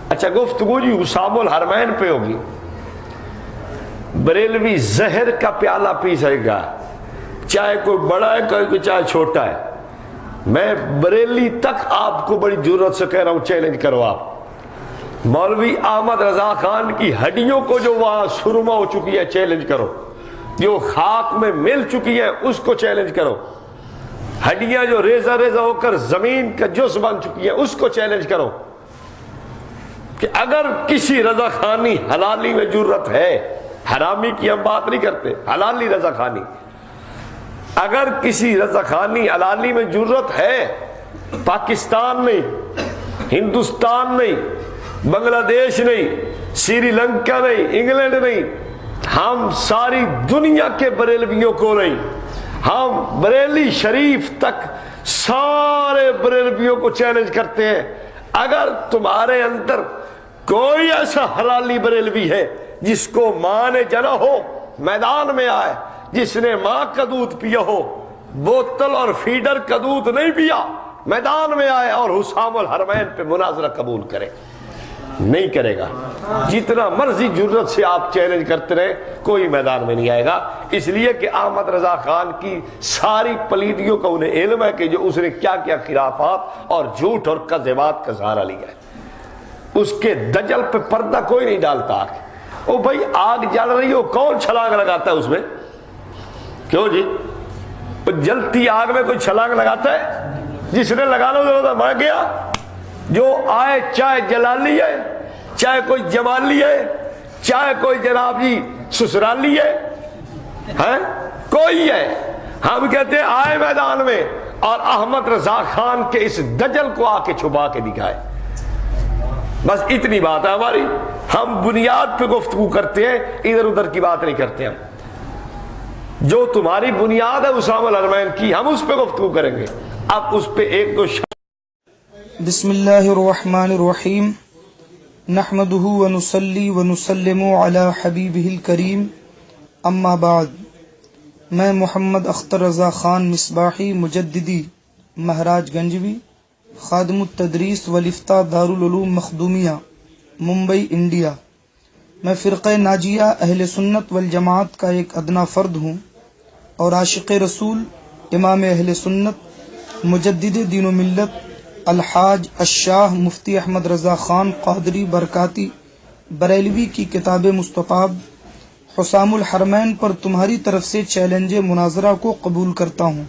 اچھا گفتگو جی حسام الحرمین پہ ہوگی. بریلوی زہر کا پیالہ پی سکے گا، چاہے کوئی بڑا ہے کوئی چاہے چھوٹا ہے. میں بریلی تک آپ کو بڑی جرت سے کہہ رہا ہوں، چیلنج کرو. آپ مولوی احمد رضا خان کی ہڈیوں کو جو وہاں سرما ہو چکی ہے چیلنج کرو، جو خاک میں مل چکی ہے اس کو چیلنج کرو. ہڈیاں جو ریزہ ریزہ ہو کر زمین کا جز بن چکی ہے اس کو چیلنج کرو کہ اگر کسی رضا خانی حلالی میں جرت ہے، حرامی کی ہم بات نہیں کرتے، حلالی رضا خانی، اگر کسی رضا خانی حلالی میں جرت ہے، پاکستان نہیں، ہندوستان نہیں، بنگلہ دیش نہیں، سری لنکا نہیں، انگلینڈ نہیں، ہم ساری دنیا کے بریلویوں کو نہیں، ہم بریلی شریف تک سارے بریلویوں کو چیلنج کرتے ہیں. اگر تمہارے اندر کوئی ایسا حلالی بریلوی ہے جس کو ماں نے جنا ہو، میدان میں آئے، جس نے ماں کا دودھ پیا ہو، بوتل اور فیڈر کا دودھ نہیں پیا، میدان میں آئے اور حسام الحرمین پہ مناظرہ قبول کرے. نہیں کرے گا. جتنا مرضی جرت سے آپ چیلنج کرتے رہے، کوئی میدان میں نہیں آئے گا. اس لیے کہ احمد رضا خان کی ساری پلیدیوں کا انہیں علم ہے کہ جو اس نے کیا کیا خرافات اور جھوٹ اور کذبات کا سہارا لیا ہے. اس کے دجل پہ پردہ کوئی نہیں ڈالتا. او بھائی آگ جل رہی ہو، کون چھلانگ لگاتا ہے اس میں؟ کیوں جی؟ جلتی آگ میں کوئی چھلانگ لگاتا ہے؟ جس نے لگانا ضرورت مر گیا. جو آئے چاہے جلالی ہے، چاہے کوئی جمالی ہے، چاہے کوئی جناب جی سسرالی ہے، کوئی ہے، ہم کہتے ہیں آئے میدان میں اور احمد رضا خان کے اس دجل کو آ کے چھپا کے دکھائے. بس اتنی بات ہے ہماری. ہم بنیاد پہ گفتگو کرتے ہیں، ادھر ادھر کی بات نہیں کرتے. ہم جو تمہاری بنیاد ہے حسام الحرمین کی، ہم اس پہ گفتگو کریں گے. اب اس پہ ایک دو بسم اللہ الرحمن الرحیم نحمده ونصلی ونسلم علی حبیبہ الکریم اما بعد. میں محمد اختر رضا خان مصباحی مجددی مہراج گنجوی، خادم التدریس والافتاء دارالعلوم مخدومیہ، ممبئی، انڈیا. میں فرقہ ناجیہ اہل سنت والجماعت کا ایک ادنا فرد ہوں اور عاشق رسول امام اہل سنت مجدد دین و ملت الحاج الشاہ مفتی احمد رضا خان قادری برکاتی بریلوی کی کتاب مستطاب حسام الحرمین پر تمہاری طرف سے چیلنج مناظرہ کو قبول کرتا ہوں.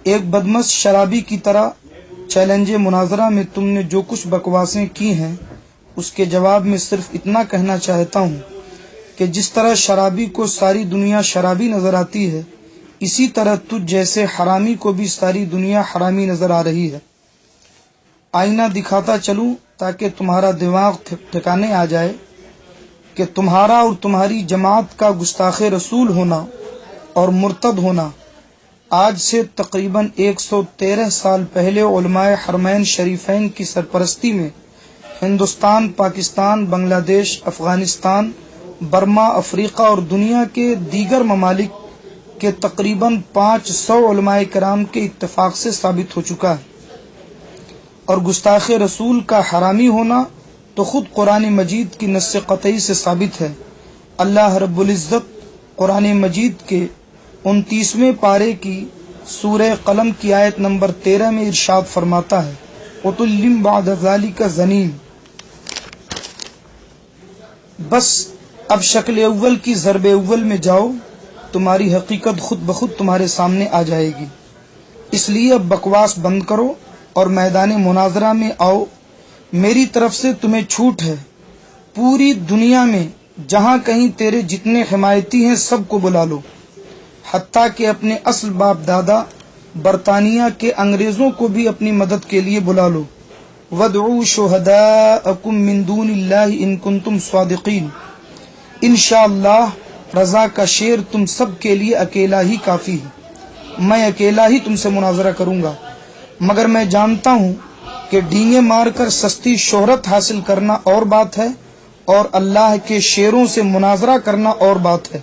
ایک بدمست شرابی کی طرح چیلنج مناظرہ میں تم نے جو کچھ بکواسیں کی ہیں اس کے جواب میں صرف اتنا کہنا چاہتا ہوں کہ جس طرح شرابی کو ساری دنیا شرابی نظر آتی ہے، اسی طرح تجھ جیسے حرامی کو بھی ساری دنیا حرامی نظر آ رہی ہے. آئینہ دکھاتا چلوں تاکہ تمہارا دماغ ٹھکانے آ جائے کہ تمہارا اور تمہاری جماعت کا گستاخ رسول ہونا اور مرتد ہونا آج سے تقریباً 113 سال پہلے علماء حرمین شریفین کی سرپرستی میں ہندوستان، پاکستان، بنگلہ دیش، افغانستان، برما، افریقہ اور دنیا کے دیگر ممالک کے تقریباً 500 علماء کرام کے اتفاق سے ثابت ہو چکا ہے. اور گستاخ رسول کا حرامی ہونا تو خود قرآن مجید کی نص قطعی سے ثابت ہے. اللہ رب العزت قرآن مجید کے 29ویں پارے کی سورہ قلم کی آیت نمبر 13 میں ارشاد فرماتا ہے وَتُلِّمْ بَعْدَ ذَلِكَ زَنِيمٌ. بس اب شکل اول کی ضرب اول میں جاؤ، تمہاری حقیقت خود بخود تمہارے سامنے آ جائے گی. اس لیے اب بکواس بند کرو اور میدان مناظرہ میں آؤ. میری طرف سے تمہیں چھوٹ ہے، پوری دنیا میں جہاں کہیں تیرے جتنے حمایتی ہیں سب کو بلا لو، حتیٰ کہ اپنے اصل باپ دادا برطانیہ کے انگریزوں کو بھی اپنی مدد کے لیے بلا لو. وَادْعُوا شُهَدَاءَكُم مِّن دُونِ اللَّهِ إِن كُنتُمْ صَادِقِينَ. انشاءاللہ رضا کا شعر تم سب کے لیے اکیلا ہی کافی ہے. میں اکیلا ہی تم سے مناظرہ کروں گا، مگر میں جانتا ہوں کہ ڈینگے مار کر سستی شہرت حاصل کرنا اور بات ہے اور اللہ کے شعروں سے مناظرہ کرنا اور بات ہے.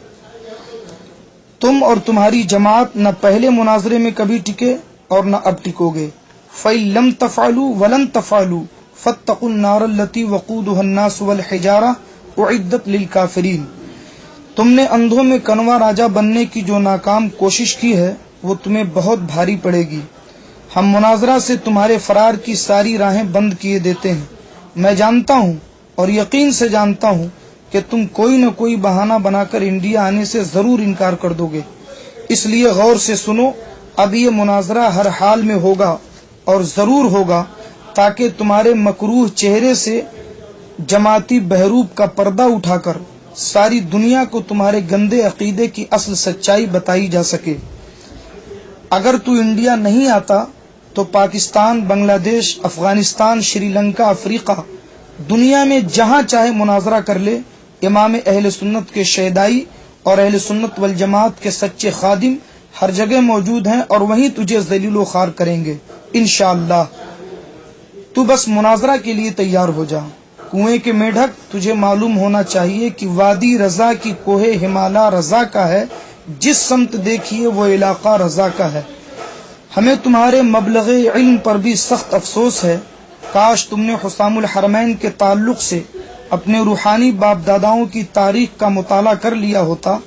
تم اور تمہاری جماعت نہ پہلے مناظرے میں کبھی ٹکے اور نہ اب ٹکو گے. فَإِن لَمْ تَفْعَلُوا وَلَن تَفْعَلُوا فاتقوا النار التي وقودها الناس والحجارة اعدت للكافرین۔ تم نے اندھوں میں کنوا راجا بننے کی جو ناکام کوشش کی ہے وہ تمہیں بہت بھاری پڑے گی۔ ہم مناظرہ سے تمہارے فرار کی ساری راہیں بند کیے دیتے ہیں۔ میں جانتا ہوں اور یقین سے جانتا ہوں کہ تم کوئی نہ کوئی بہانہ بنا کر انڈیا آنے سے ضرور انکار کر دو گے، اس لیے غور سے سنو۔ اب یہ مناظرہ ہر حال میں ہوگا اور ضرور ہوگا، تاکہ تمہارے مکروہ چہرے سے جماعتی بہروپ کا پردہ اٹھا کر ساری دنیا کو تمہارے گندے عقیدے کی اصل سچائی بتائی جا سکے۔ اگر تو انڈیا نہیں آتا تو پاکستان، بنگلہ دیش، افغانستان، شری لنکا، افریقہ، دنیا میں جہاں چاہے مناظرہ کر لے، امام اہل سنت کے شیدائی اور اہل سنت والجماعت کے سچے خادم ہر جگہ موجود ہیں اور وہیں تجھے ذلیل و خوار کریں گے انشاءاللہ۔ تو بس مناظرہ کے لیے تیار ہو جا۔ کنویں کے میڈھک، تجھے معلوم ہونا چاہیے کہ وادی رضا کی کوہ ہمالا رضا کا ہے، جس سمت دیکھیے وہ علاقہ رضا کا ہے۔ ہمیں تمہارے مبلغ علم پر بھی سخت افسوس ہے۔ کاش تم نے حسام الحرمین کے تعلق سے اپنے روحانی باپ داداؤں کی تاریخ کا مطالعہ کر لیا ہوتا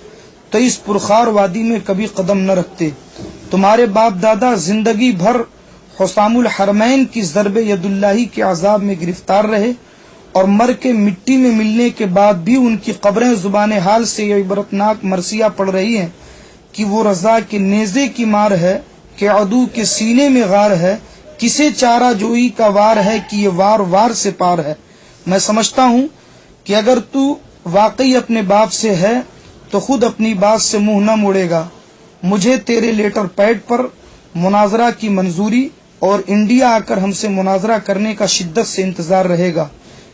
تو اس پرخار وادی میں کبھی قدم نہ رکھتے۔ تمہارے باپ دادا زندگی بھر حسام الحرمین کی ضرب ید اللہ کے عذاب میں گرفتار رہے اور مر کے مٹی میں ملنے کے بعد بھی ان کی قبریں زبان حال سے یہ عبرتناک مرثیہ پڑھ رہی ہیں کہ وہ رضا کے نیزے کی مار ہے کہ عدو کے سینے میں غار ہے، کسے چارہ جوئی کا وار ہے کہ یہ وار وار سے پار ہے۔ میں سمجھتا ہوں کہ اگر تو واقعی اپنے باپ سے ہے تو خود اپنی بات سے منہ نہ موڑے گا۔ مجھے تیرے لیٹر پیڈ پر مناظرہ کی منظوری اور انڈیا آ کر ہم سے مناظرہ کرنے کا شدت سے انتظار رہے گا۔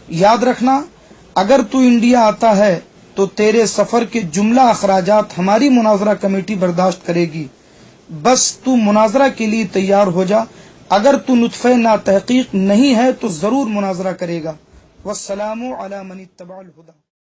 یاد رکھنا، اگر تو انڈیا آتا ہے تو تیرے سفر کے جملہ اخراجات ہماری مناظرہ کمیٹی برداشت کرے گی۔ بس تو مناظرہ کے لیے تیار ہو جا۔ اگر تو نطفہ ناتحقیق نہیں ہے تو ضرور مناظرہ کرے گا۔ والسلام علی من اتبع الہدی۔